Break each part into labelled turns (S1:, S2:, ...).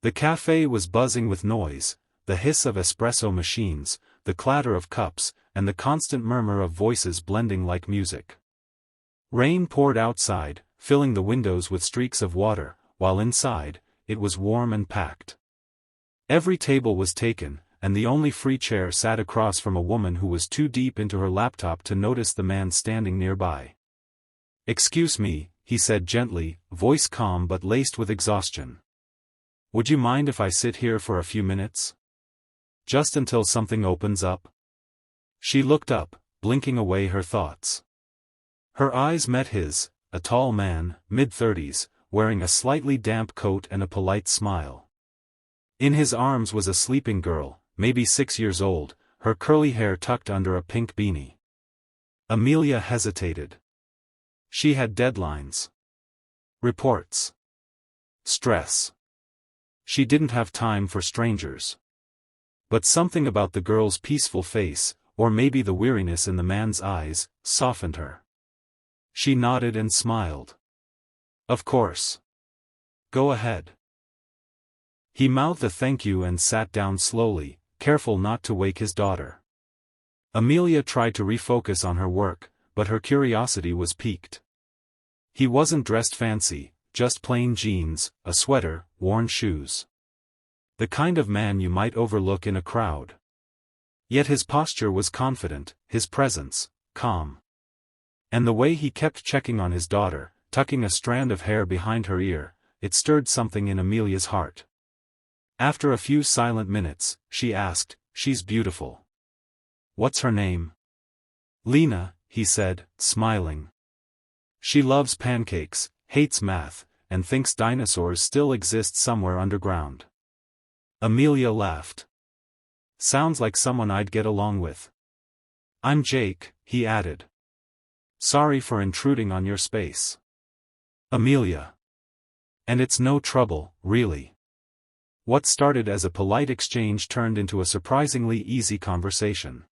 S1: The cafe was buzzing with noise, the hiss of espresso machines, the clatter of cups, and the constant murmur of voices blending like music. Rain poured outside, filling the windows with streaks of water, while inside, it was warm and packed. Every table was taken, and the only free chair sat across from a woman who was too deep into her laptop to notice the man standing nearby. "Excuse me," he said gently, voice calm but laced with exhaustion. "Would you mind if I sit here for a few minutes? Just until something opens up?" She looked up, blinking away her thoughts. Her eyes met his, a tall man, mid-30s, wearing a slightly damp coat and a polite smile. In his arms was a sleeping girl, maybe 6 years old, her curly hair tucked under a pink beanie. Amelia hesitated. She had deadlines. Reports. Stress. She didn't have time for strangers. But something about the girl's peaceful face, or maybe the weariness in the man's eyes, softened her. She nodded and smiled. "Of course. Go ahead." He mouthed a thank you and sat down slowly, careful not to wake his daughter. Amelia tried to refocus on her work, but her curiosity was piqued. He wasn't dressed fancy, just plain jeans, a sweater, worn shoes. The kind of man you might overlook in a crowd. Yet his posture was confident, his presence, calm. And the way he kept checking on his daughter, tucking a strand of hair behind her ear, it stirred something in Amelia's heart. After a few silent minutes, she asked, "She's beautiful. What's her name?" "Lena," he said, smiling. "She loves pancakes, hates math, and thinks dinosaurs still exist somewhere underground." Amelia laughed. "Sounds like someone I'd get along with." "I'm Jake," he added. "Sorry for intruding on your space." "Amelia. And it's no trouble, really." What started as a polite exchange turned into a surprisingly easy conversation.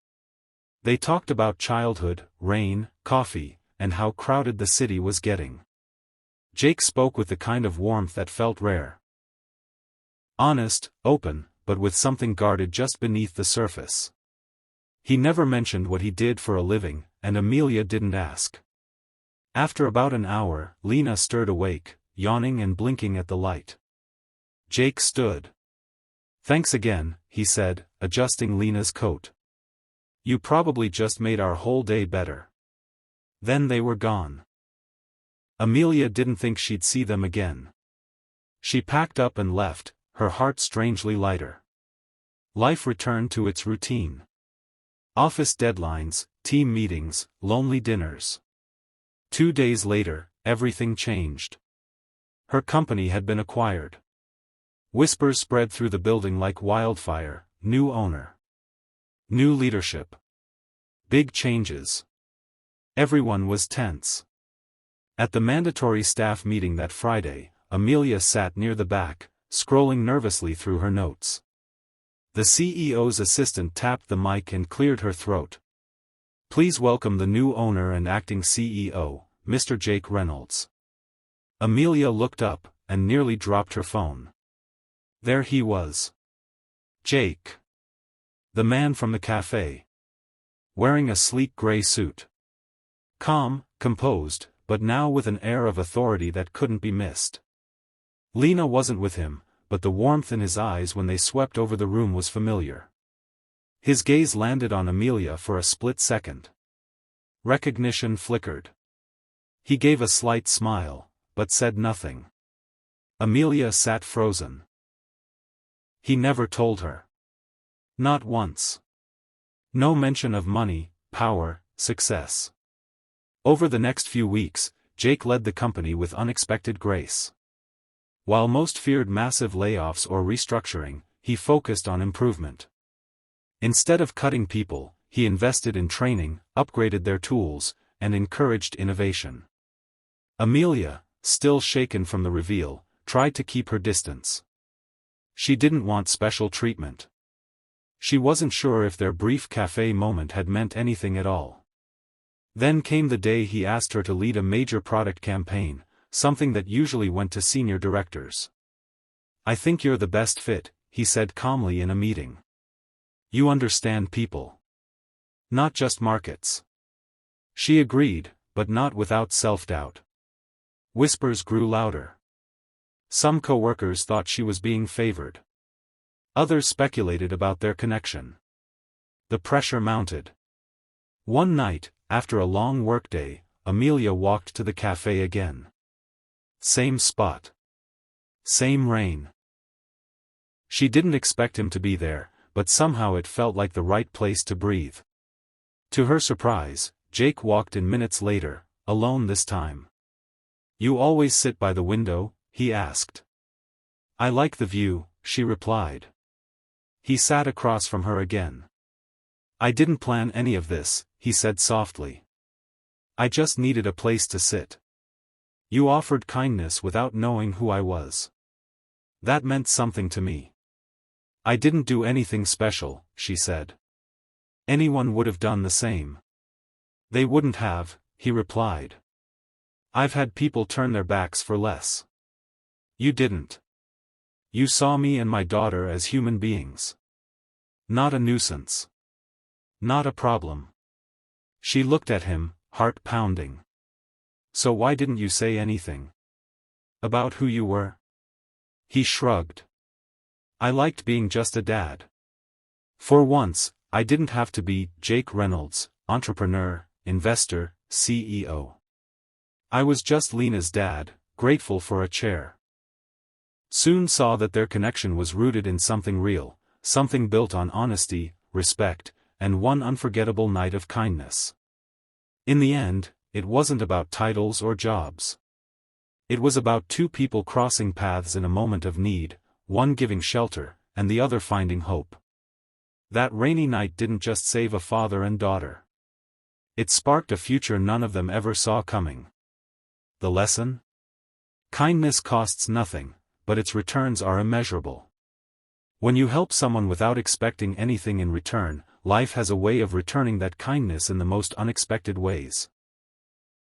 S1: They talked about childhood, rain, coffee, and how crowded the city was getting. Jake spoke with the kind of warmth that felt rare. Honest, open, but with something guarded just beneath the surface. He never mentioned what he did for a living, and Amelia didn't ask. After about an hour, Lena stirred awake, yawning and blinking at the light. Jake stood. "Thanks again," he said, adjusting Lena's coat. "You probably just made our whole day better." Then they were gone. Amelia didn't think she'd see them again. She packed up and left, her heart strangely lighter. Life returned to its routine. Office deadlines, team meetings, lonely dinners. 2 days later, everything changed. Her company had been acquired. Whispers spread through the building like wildfire: new owner. New leadership. Big changes. Everyone was tense. At the mandatory staff meeting that Friday, Amelia sat near the back, scrolling nervously through her notes. The CEO's assistant tapped the mic and cleared her throat. "Please welcome the new owner and acting CEO, Mr. Jake Reynolds." Amelia looked up, and nearly dropped her phone. There he was. Jake. The man from the cafe. Wearing a sleek gray suit. Calm, composed, but now with an air of authority that couldn't be missed. Lena wasn't with him, but the warmth in his eyes when they swept over the room was familiar. His gaze landed on Amelia for a split second. Recognition flickered. He gave a slight smile, but said nothing. Amelia sat frozen. He never told her. Not once. No mention of money, power, success. Over the next few weeks, Jake led the company with unexpected grace. While most feared massive layoffs or restructuring, he focused on improvement. Instead of cutting people, he invested in training, upgraded their tools, and encouraged innovation. Amelia, still shaken from the reveal, tried to keep her distance. She didn't want special treatment. She wasn't sure if their brief cafe moment had meant anything at all. Then came the day he asked her to lead a major product campaign, something that usually went to senior directors. I think you're the best fit, he said calmly in a meeting. You understand people. Not just markets. She agreed, but not without self-doubt. Whispers grew louder. Some co-workers thought she was being favored. Others speculated about their connection. The pressure mounted. One night, after a long workday, Amelia walked to the cafe again. Same spot. Same rain. She didn't expect him to be there, but somehow it felt like the right place to breathe. To her surprise, Jake walked in minutes later, alone this time. You always sit by the window? He asked. I like the view, she replied. He sat across from her again. I didn't plan any of this, he said softly. I just needed a place to sit. You offered kindness without knowing who I was. That meant something to me. I didn't do anything special, she said. Anyone would have done the same. They wouldn't have, he replied. I've had people turn their backs for less. You didn't. You saw me and my daughter as human beings. Not a nuisance. Not a problem. She looked at him, heart pounding. So why didn't you say anything? About who you were? He shrugged. I liked being just a dad. For once, I didn't have to be Jake Reynolds, entrepreneur, investor, CEO. I was just Lena's dad, grateful for a chair. Soon saw that their connection was rooted in something real, something built on honesty, respect, and one unforgettable night of kindness. In the end, it wasn't about titles or jobs. It was about two people crossing paths in a moment of need, one giving shelter, and the other finding hope. That rainy night didn't just save a father and daughter. It sparked a future none of them ever saw coming. The lesson? Kindness costs nothing, but its returns are immeasurable. When you help someone without expecting anything in return, life has a way of returning that kindness in the most unexpected ways.